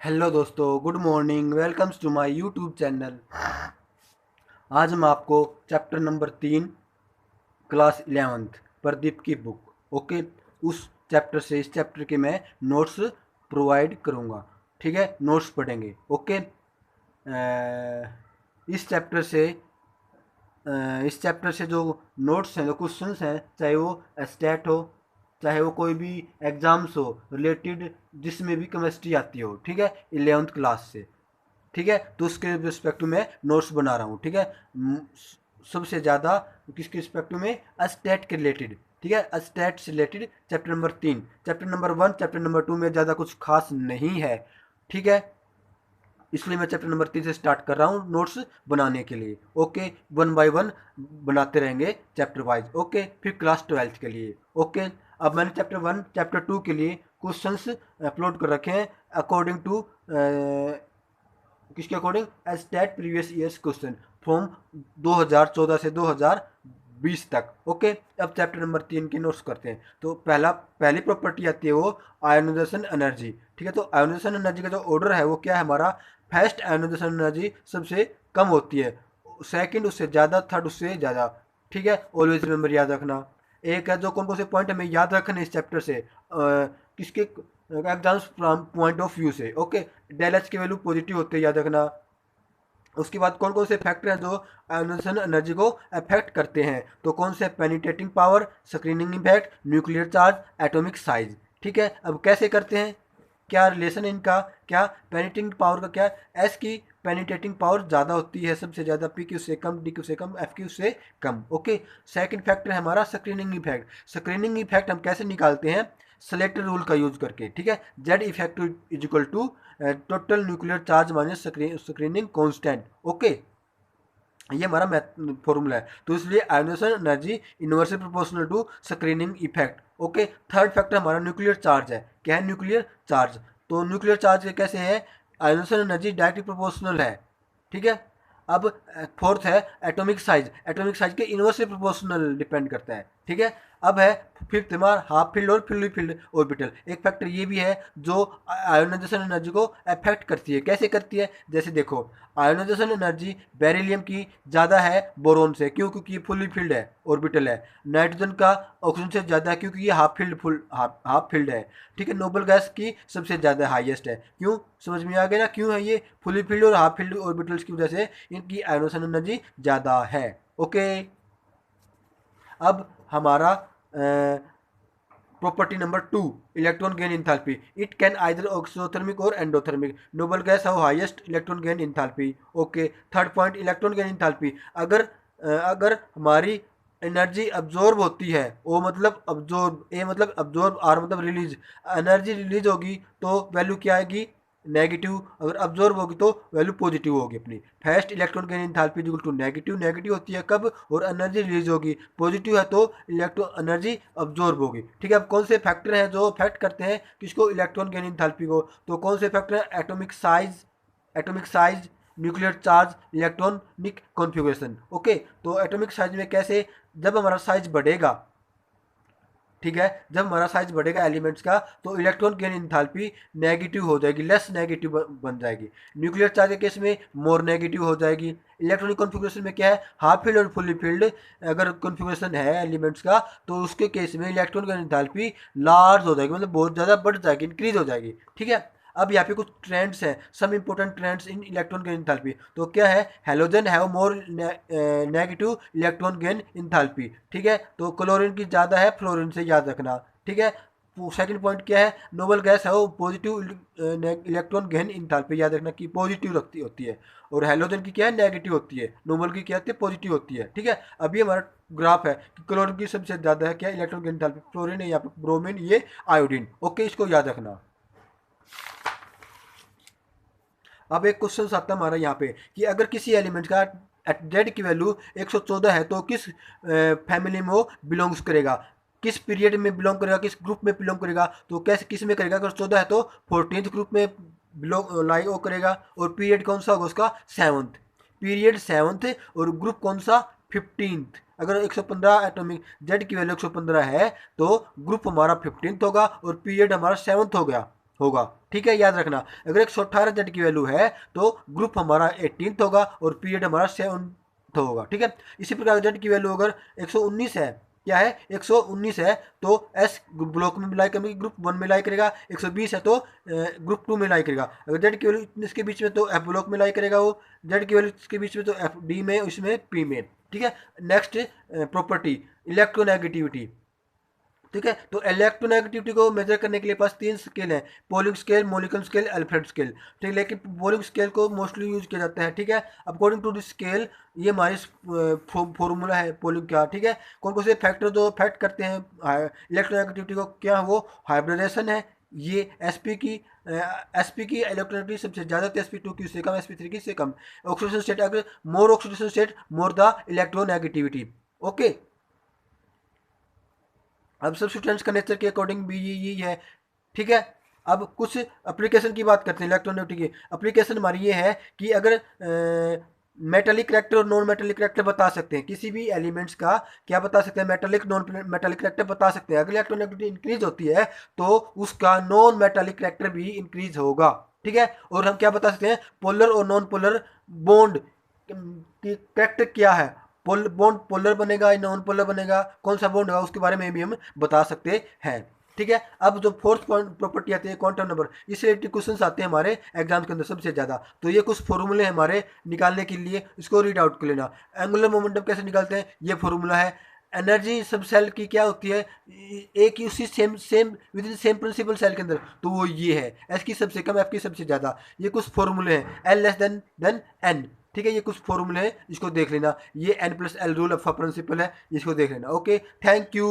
Hello दोस्तों, good morning. Welcomes to my YouTube channel. आज मैं आपको chapter number 3 class 11th Pradeep की बुक उस चैप्टर से इस चैप्टर के मैं नोट्स प्रोवाइड करूँगा। ठीक है, नोट्स पढ़ेंगे। इस चैप्टर से इस चैप्टर से जो नोट्स हैं, जो क्वेश्चंस हैं, चाहे वो स्टैट हो, चाहे वो कोई भी एग्जाम्स हो रिलेटेड, जिसमें भी केमिस्ट्री आती हो, ठीक है, 11th क्लास से, ठीक है, तो उसके रिस्पेक्टिव में नोट्स बना रहा हूँ। ठीक है, सबसे ज़्यादा किसके रिस्पेक्टिव में, अस्टेट के रिलेटेड। ठीक है, अस्टेट से related chapter number 3। Chapter number 1, chapter number 2 में ज़्यादा कुछ खास नहीं है। ठीक है, इसलिए मैं चैप्टर नंबर 3 से स्टार्ट कर रहा हूँ नोट्स बनाने के लिए। ओके, 1 बाय 1 बनाते रहेंगे चैप्टर वाइज। ओके, फिर क्लास 12th के लिए। ओके, अब मैंने चैप्टर 1 चैप्टर 2 के लिए क्वेश्चंस अपलोड कर रखे हैं अकॉर्डिंग टू किसके according, state previous years question from 2014 से 2020 तक। ओके, अब चैप्टर नंबर 3 के नोट्स करते हैं। तो पहली प्रॉपर्टी आती है वो आयोनाइजेशन एनर्जी। ठीक है, तो आयोनाइजेशन एनर्जी का जो ऑर्डर है वो क्या है हमारा, फर्स्ट आयोनाइजेशन एनर्जी सबसे कम होती है, सेकंड उससे ज़्यादा, थर्ड उससे ज़्यादा। ठीक है, ऑलवेज रिमेंबर, याद रखना। एक है जो कौन कौन से पॉइंट हमें याद रखने इस चैप्टर से, किसके एग्जाम्स पॉइंट ऑफ व्यू से। ओके, डेल एच की वैल्यू पॉजिटिव होते हैं, याद रखना। उसके बाद कौन कौन से फैक्टर हैं जो आयोनाइजेशन एनर्जी को अफेक्ट करते हैं, तो कौन से, penetrating power, screening impact, nuclear charge, atomic size. ठीक है, अब कैसे करते हैं, क्या रिलेशन इनका, क्या पेनिट्रेटिंग पावर का, क्या एस की पेनिट्रेटिंग पावर ज़्यादा होती है, सबसे ज़्यादा, पी क्यू से कम, डी क्यू से कम, एफ क्यू से कम। ओके, सेकंड फैक्टर है हमारा स्क्रीनिंग इफेक्ट। स्क्रीनिंग इफेक्ट हम कैसे निकालते हैं, सेलेक्टर रूल का यूज करके। ठीक है, Z effect is equal to total nuclear charge minus screening constant. Okay, ये हमारा मैथ फॉर्मूला है, तो इसलिए ionisation energy inversely proportional to screening effect. Okay, third factor हमारा न्यूक्लियर चार्ज है। क्या है, न्यूक्लियर चार्ज। तो न्यूक्लियर चार्ज कैसे है, आयोनाइजेशन एनर्जी डायरेक्टली प्रोपोर्शनल है। ठीक है, अब फोर्थ है एटॉमिक साइज। एटॉमिक साइज के इनवर्सली प्रोपोर्शनल डिपेंड करता है। ठीक है, अब है फिफ्थ हमारा हाफ फील्ड और फुल्ली फील्ड ऑर्बिटल। एक फैक्टर ये भी है जो आयोनाइजेशन एनर्जी को अफेक्ट करती है। कैसे करती है, जैसे देखो, आयोनाइजेशन एनर्जी बेरिलियम की ज़्यादा है बोरोन से, क्यों, क्योंकि ये फुल्ली फील्ड है, ऑर्बिटल है। नाइट्रोजन का ऑक्सीजन से ज़्यादा है, क्योंकि ये हाफ फील्ड है। ठीक है, नोबल गैस की सबसे ज़्यादा हाईएस्ट है। क्यों, समझ में आ गया ना, क्यों है ये, फुली फील्ड और हाफ फील्ड ऑर्बिटल्स की वजह से इनकी आयोनाइजेशन एनर्जी ज़्यादा है। ओके, अब हमारा property number 2, electron gain enthalpy. It can either exothermic और endothermic. Noble gas have highest electron gain enthalpy. Okay, third point, electron gain enthalpy. अगर हमारी एनर्जी अब्जॉर्ब होती है, ओ मतलब अब्जॉर्ब, ए मतलब अब्जॉर्ब, आर मतलब रिलीज, एनर्जी रिलीज होगी तो वैल्यू क्या आएगी, नेगेटिव। अगर अब्जॉर्ब होगी तो वैल्यू पॉजिटिव होगी अपनी। First electron gain enthalpy equal to negative. Negative होती है कब, और एनर्जी रिलीज होगी। पॉजिटिव है तो इलेक्ट्रॉन एनर्जी अब्जॉर्ब होगी। ठीक है, अब कौन से फैक्टर हैं जो अफेक्ट करते हैं किसको, इलेक्ट्रॉन गेन इंथैल्पी को, तो कौन से फैक्टर हैं, atomic size, nuclear charge, electronic configuration. Okay, तो एटॉमिक साइज में कैसे, जब हमारा साइज बढ़ेगा, ठीक है, जब हमारा साइज बढ़ेगा एलिमेंट्स का, तो इलेक्ट्रॉन गेन इंथैल्पी नेगेटिव हो जाएगी, लेस नेगेटिव बन जाएगी। न्यूक्लियर चार्ज के केस में मोर नेगेटिव हो जाएगी। इलेक्ट्रॉनिक कॉन्फ़िगरेशन में क्या है, हाफ फील्ड और फुली फील्ड अगर कॉन्फ़िगरेशन है एलिमेंट्स का, तो उसके केस में इलेक्ट्रॉन गेन इंथैल्पी लार्ज हो जाएगी, मतलब बहुत ज़्यादा बढ़ जाएगी, इंक्रीज हो जाएगी। ठीक है, अब यहाँ पे कुछ ट्रेंड्स हैं, some important trends in electron gain enthalpy. तो क्या है, halogen have more negative electron gain enthalpy. ठीक है, तो क्लोरीन की ज़्यादा है फ्लोरीन से, याद रखना। ठीक है, सेकंड पॉइंट क्या है, नोबल गैस है वो पॉजिटिव इलेक्ट्रॉन गेन इंथैल्पी, याद रखना कि पॉजिटिव रखती होती है, और हेलोजन की क्या है, नेगेटिव होती है। नोबल की क्या होती है, पॉजिटिव होती है। ठीक है, अभी हमारा ग्राफ है कि क्लोरीन की सबसे ज़्यादा है क्या, इलेक्ट्रॉन गेन इंथैल्पी, फ्लोरीन है यहाँ पे, ब्रोमीन, ये आयोडीन। ओके, इसको याद रखना। अब एक क्वेश्चन आता है हमारा यहाँ पे कि अगर किसी एलिमेंट का एट जेड की वैल्यू 114 है तो किस फैमिली में वो बिलोंग्स करेगा, किस पीरियड में बिलोंग करेगा, किस ग्रुप में बिलोंग करेगा, तो कैसे किस में करेगा, अगर 14 है तो 14th ग्रुप में बिलोंग लाई वो करेगा, और पीरियड कौन सा होगा उसका, 7th पीरियड, 7th, और ग्रुप कौन सा, 15th। अगर 115 एटॉमिक जेड की वैल्यू 115 है तो ग्रुप हमारा 15th होगा और पीरियड हमारा 7th हो गया होगा। ठीक है, याद रखना। अगर 118 जेड की वैल्यू है तो ग्रुप हमारा 18th होगा और पीरियड हमारा 7th होगा। ठीक है, इसी प्रकार जेड की वैल्यू अगर 119 है, क्या है 119 है, तो एस ब्लॉक में मिलाई करेगी, ग्रुप 1 में लाई करेगा। 120 है तो ग्रुप 2 में लाई करेगा। अगर जेड की वैल्यू इसके बीच में तो एफ ब्लॉक में लाई करेगा वो। जेड की वैल्यू इसके बीच में तो एफ डी में, इसमें पी में। ठीक है, नेक्स्ट प्रॉपर्टी इलेक्ट्रोनेगेटिविटी। ठीक है, तो इलेक्ट्रोनेगेटिविटी को मेजर करने के लिए पास 3 स्केल है, Pauling scale, Mulliken scale, Allred scale. ठीक है, लेकिन पोलिंग स्केल को मोस्टली यूज किया जाता है। ठीक है, अकॉर्डिंग टू दिस स्केल ये हमारी फॉर्मूला है पोलिंग का। ठीक है, कौन कौन से फैक्टर जो अफेक्ट करते हैं इलेक्ट्रोनेगेटिविटी को, क्या है वो, हाइब्रिडेशन है, ये एसपी की इलेक्ट्रोनेगेटिविटी सबसे ज़्यादा होती है, sp2 की उससे कम, sp3 की से कम। ऑक्सीडेशन स्टेट, अगर more oxidation state more the electronegativity. Okay, अब सब स्टूडेंट्स का नेचर के अकॉर्डिंग भी यही है। ठीक है, अब कुछ एप्लीकेशन की बात करते हैं। इलेक्ट्रोनेगेटिविटी की एप्लीकेशन हमारी ये है कि अगर मेटेलिक करेक्टर और नॉन मेटेलिक करेक्टर बता सकते हैं किसी भी एलिमेंट्स का, क्या बता सकते हैं, मेटेलिक नॉन मेटेलिक करेक्टर बता सकते हैं। अगर इलेक्ट्रोनेगेटिविटी इंक्रीज होती है तो उसका नॉन मेटेलिक करेक्टर भी इंक्रीज होगा। ठीक है, और हम क्या बता सकते हैं, पोलर और नॉन पोलर बॉन्ड की करेक्टर क्या है, बॉन्ड पोलर बनेगा या नॉन पोलर बनेगा, कौन सा बॉन्ड होगा, उसके बारे में भी हम बता सकते हैं। ठीक है, अब जो फोर्थ प्रॉपर्टी आती है क्वांटम नंबर, इस रिलेटेड क्वेश्चंस आते हैं हमारे एग्जाम के अंदर सबसे ज़्यादा। तो ये कुछ फॉर्मूले हमारे निकालने के लिए, इसको रीड आउट कर लेना। एंगुलर मोमेंटम कैसे निकालते हैं, ये फॉर्मूला है। एनर्जी सब सेल की क्या होती है, एक ही उसी same same within same principal shell के अंदर, तो वो ये है, एस की सबसे कम, एफ की सबसे ज़्यादा। ये कुछ फॉर्मूले हैं, एल लेस देन एन। ठीक है, ये कुछ फॉर्मूले हैं, इसको देख लेना। ये N plus L rule of principle है, इसको देख लेना। Okay, thank you.